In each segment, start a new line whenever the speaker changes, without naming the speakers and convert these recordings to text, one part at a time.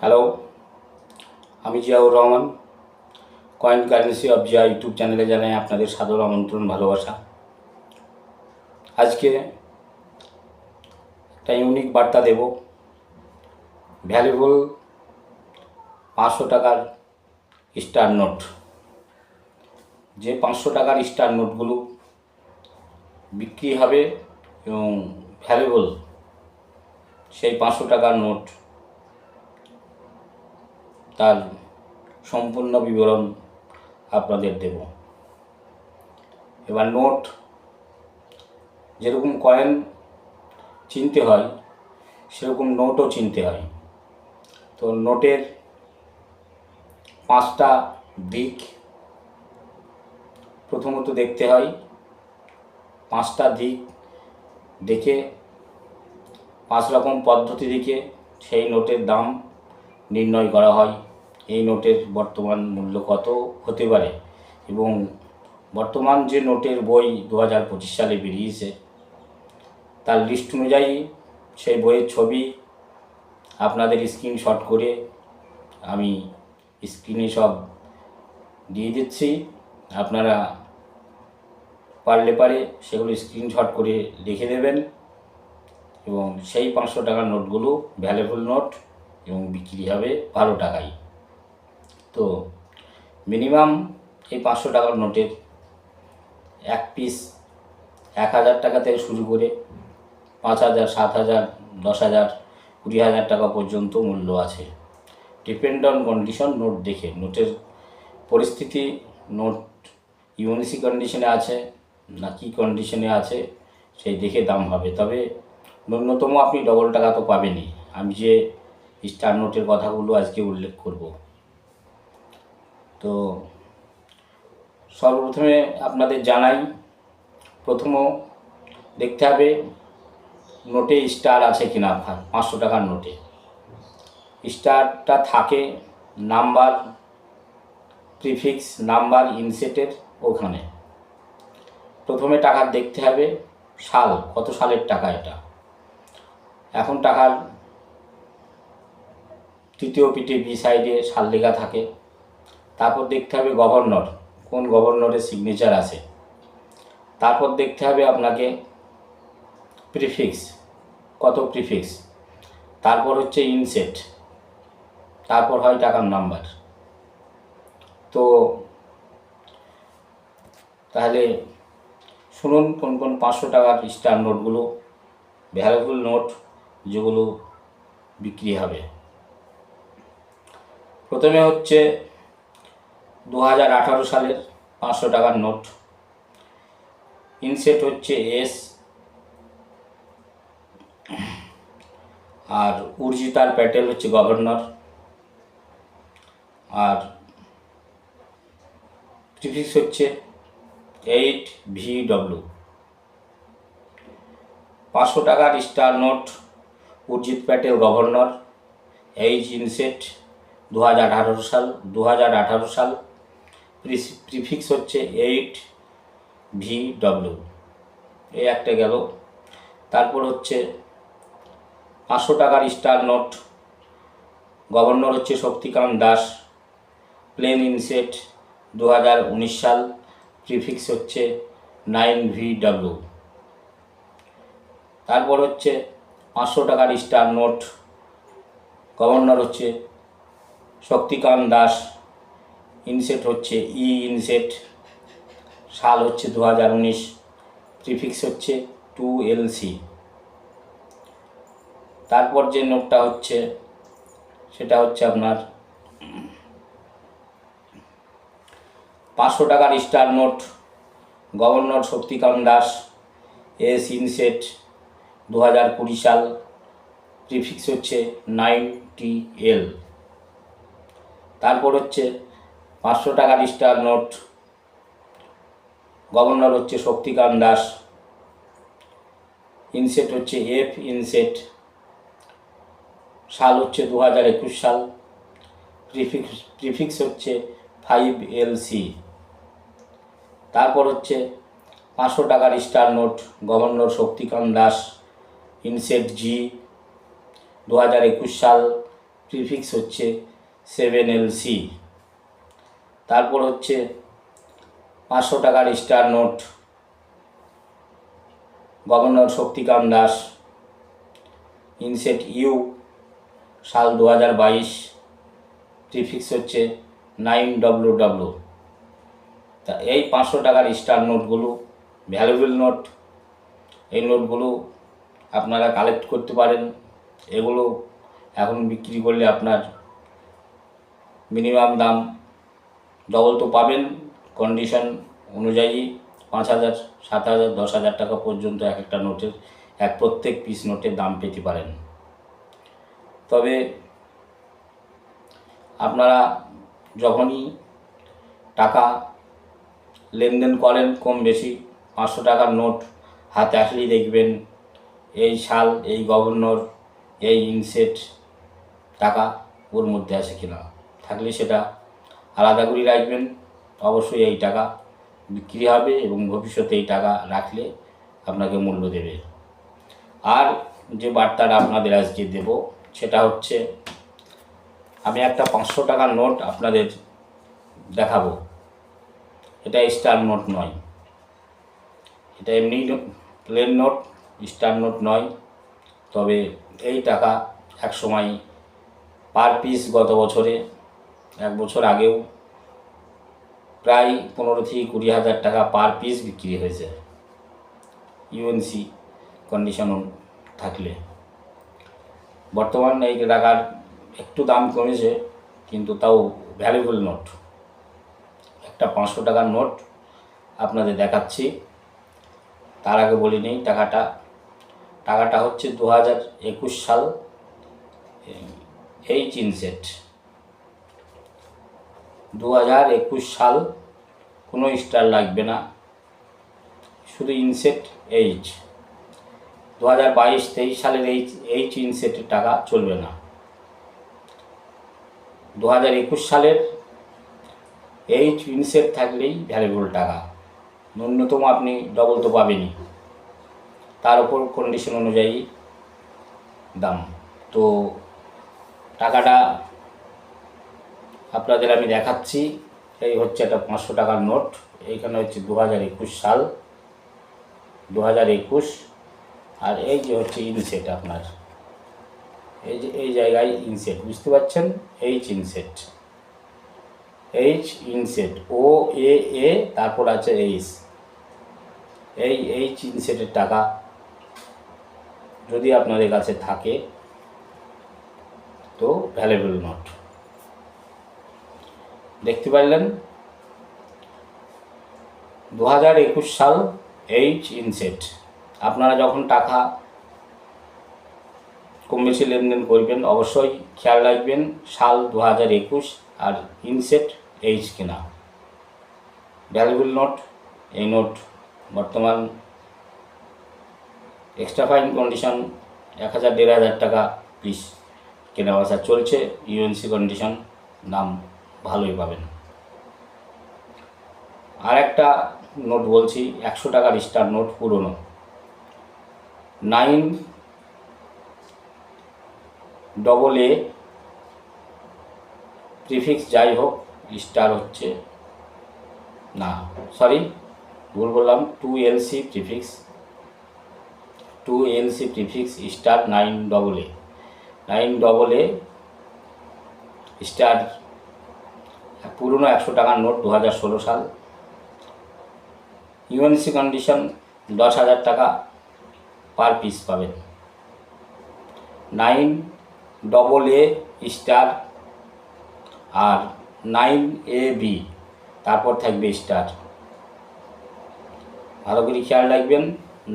Hello, আমি Ziaur Rahman. Coin currency of Zia YouTube চ্যানেলে জানাই আপনাদের সাদর আমন্ত্রণ, ভালোবাসা। আজকে একটা ইউনিক বার্তা দেব। ভ্যালুয়েবল 500 টাকার স্টার নোট, যে 500 টাকার স্টার নোটগুলো বিক্রি হবে এবং ভ্যালুয়েবল সেই 500 টাকার নোট, তার সম্পূর্ণ বিবরণ আপনাদের দেব। এবার নোট, যেরকম কয়েন চিনতে হয় সেরকম নোটও চিনতে হয়। তো নোটের 5টা দিক প্রথমত দেখতে হয়। 5টা দিক দেখে 5 রকম পদ্ধতি দেখে সেই নোটের দাম নির্ণয় করা হয়। এই নোটের বর্তমান মূল্য কত হতে পারে এবং বর্তমান যে নোটের বই 2025 সালে বেরিয়েছে তার লিস্ট অনুযায়ী সেই বইয়ের ছবি আপনাদের স্ক্রিনশট করে আমি স্ক্রিনে সব দিয়ে দিচ্ছি। আপনারা পারলে সেগুলো স্ক্রিনশট করে লিখে দেবেন এবং সেই 500 টাকার নোটগুলো ভ্যালুয়েবল নোট এবং বিক্রি হবে 12 টাকায়। তো মিনিমাম এই 500 টাকার নোটের এক পিস 1000 টাকা থেকে শুরু করে 5000, 7000, 10,000, 20,000 টাকা পর্যন্ত মূল্য আছে। ডিপেন্ড অন কন্ডিশন, নোট দেখে, নোটের পরিস্থিতি, নোট ইউনিসি কন্ডিশনে আছে না কি কন্ডিশনে আছে সেই দেখে দাম হবে। তবে ন্যূনতম আপনি ডবল টাকা তো পাবেনই। আমি যে স্টার নোটের কথাগুলো আজকে উল্লেখ করব, তো সর্বপ্রথমে আপনাদের জানাই, প্রথম দেখতে হবে নোটে স্টার আছে কিনা। 500 টাকার নোটে স্টারটা থাকে নাম্বার, প্রিফিক্স নাম্বার ইনসেটের ওখানে। প্রথমে টাকা দেখতে হবে সাল, কত সালের টাকা এটা। এখন টাকার তৃতীয় পিঠে বি সাইডে সাল লেখা থাকে। তারপর দেখতে হবে গভর্নর, কোন গভর্নরের সিগনেচার আছে। তারপর দেখতে হবে আপনাকে প্রিফিক্স, কত প্রিফিক্স। তারপর হচ্ছে ইনসেট, তারপর হয় টাকার নাম্বার। তো তাহলে শুনুন কোন কোন 500 টাকার স্টার নোটগুলো, ভ্যালুয়েবল নোট যেগুলো বিক্রি হবে। প্রথমে হচ্ছে 2018 সালের 500 টাকার নোট। ইনসেট হচ্ছে এস, আর উর্জিতার প্যাটেল হচ্ছে গভর্নর, আর প্রিফিক্স হচ্ছে 8VW। 500 টাকার star note, Urjit Patel governor, H inset 2018 সাল, প্রিফিক্স হচ্ছে 8VW। এই একটা গেল। তারপর হচ্ছে 500 টাকার স্টার নোট, গভর্নর হচ্ছে শক্তিকান্ত দাস, প্লেন ইনসেট 2019 সাল, প্রিফিক্স হচ্ছে 9VW। তারপর হচ্ছে 500 টাকার স্টার নোট, গভর্নর হচ্ছে শক্তিকান্ত দাস, ইনসেট হচ্ছে ই ইনসেট, সাল হচ্ছে 2019, প্রিফিক্স হচ্ছে 2LC। তারপর যে নোটটা হচ্ছে সেটা হচ্ছে আপনার 500 টাকার star note, governor Shaktikanta Das, S inset 2020 সাল, প্রিফিক্স হচ্ছে 9TL। তারপর হচ্ছে 500 টাকার স্টার নোট, গভর্নর হচ্ছে শক্তিকান্ত দাস, ইনসেট হচ্ছে এফ ইনসেট, সাল হচ্ছে 2021 সাল, প্রিফিক্স হচ্ছে 5LC। তারপর হচ্ছে 500 টাকার star note, governor Shaktikanta Das, inset G 2021 সাল, প্রিফিক্স হচ্ছে 7LC। তারপর হচ্ছে 500 টাকার star note, governor Shaktikanta Das, inset U, সাল 2022, প্রিফিক্স হচ্ছে 9WW। তা এই 500 টাকার স্টার নোটগুলো ভ্যালুয়েবল নোট। এই নোটগুলো আপনারা কালেক্ট করতে পারেন। এগুলো এখন বিক্রি করলে আপনার মিনিমাম দাম ডবল তো পাবেন, কন্ডিশন অনুযায়ী 5,000, 7,000, 10,000 টাকা পর্যন্ত এক একটা নোটের প্রত্যেক পিস নোটের দাম পেতে পারেন। তবে আপনারা যখনই টাকা লেনদেন করেন কম বেশি 500 টাকার নোট হাতে আসলেই দেখবেন এই সাল, এই গভর্নর, এই ইনসেট টাকা ওর মধ্যে আছে কিনা। থাকলে সেটা আলাদা করে রাখবেন। অবশ্যই এই টাকা বিক্রি হবে এবং ভবিষ্যতে এই টাকা রাখলে আপনাকে মূল্য দেবে। আর যে বার্তাটা আপনাদের আজকে দেব সেটা হচ্ছে, আমি একটা 500 টাকার নোট আপনাদের দেখাবো। এটা স্টার নোট নয়, এটা এমনি প্লেন নোট, স্টার নোট নয়। তবে এই টাকা এক সময় পার পিস গত বছরে, এক বছর আগেও প্রায় 15 থেকে 20,000 টাকা পার পিস বিক্রি হয়েছে ইউএনসি কন্ডিশন থাকলে। বর্তমান এই টাকার একটু দাম কমেছে, কিন্তু তাও ভ্যালুয়েবল নোট। একটা 500 টাকার নোট আপনাদের দেখাচ্ছি। তার আগে বলে নিই টাকাটা হচ্ছে 2021 সাল, এইচ ইনসেট 2021 সাল, কোনো স্টার লাগবে না, শুধু ইনসেট এইচ। 2022-23 সালের এইচ ইনসেটের টাকা চলবে না। 2021 সালের এইচ ইনসেট থাকলেই ভ্যালুয়েবল টাকা। ন্যূনতম আপনি ডবল তো পাবেনই, তার উপর কন্ডিশন অনুযায়ী দাম। তো টাকাটা আপনাদের আমি দেখাচ্ছি। এই হচ্ছে একটা 500 টাকার নোট। এইখানে হচ্ছে 2021 সাল, 2021। আর এই যে হচ্ছে ইনসেট আপনার, এই যে এই জায়গায় ইনসেট, বুঝতে পারছেন, এইচ ইনসেট, OAA, তারপর আছে এইচ। এই এইচ ইনসেটের টাকা যদি আপনাদের কাছে থাকে তো ভ্যালুয়েবল নোট। দেখতে পারলেন 2021 সাল, এইচ ইনসেট। আপনারা যখন টাকা কম বেশি লেনদেন করবেন অবশ্যই খেয়াল রাখবেন সাল 2021 আর ইনসেট এইচ কিনা। Valuable note. এই নোট বর্তমান এক্সট্রা ফাইন কন্ডিশন 1,000-1,500 টাকা পিস কেনা বেচা চলছে। ইউএনসি কন্ডিশন দাম ভালোই পাবেন। আর একটা নোট বলছি, 100 টাকার স্টার নোট, পুরনো, 9AA, প্রিফিক্স যাই হোক, স্টার হচ্ছে না, সরি ভুল বললাম, 2LC prefix, star 9AA star, পুরনো 100 টাকার নোট, 2016 সাল। ইউএনসি কন্ডিশন 10,000 টাকা পার পিস পাবেন। 9AA স্টার আর 9AB, তারপর থাকবে স্টার। ভালো করে খেয়াল রাখবেন,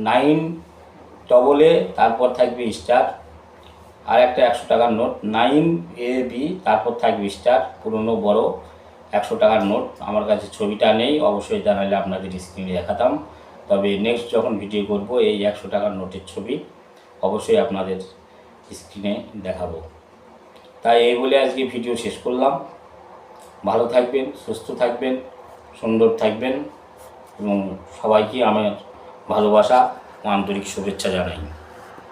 9AA, তারপর থাকবে স্টার। আর একটা 100 টাকার নোট, 9AB, তারপর থাকবে স্টার, পুরনো বড় 100 টাকার নোট। আমার কাছে ছবিটা নেই, অবশ্যই জানালে আপনাদের স্ক্রিনে দেখাতাম। তবে নেক্সট যখন ভিডিও করব এই 100 টাকার নোটের ছবি অবশ্যই আপনাদের স্ক্রিনে দেখাবো। তাই এই বলে আজকে ভিডিও শেষ করলাম। ভালো থাকবেন, সুস্থ থাকবেন, সুন্দর থাকবেন এবং সবাইকে আমার ভালোবাসা ও আন্তরিক শুভেচ্ছা জানাই।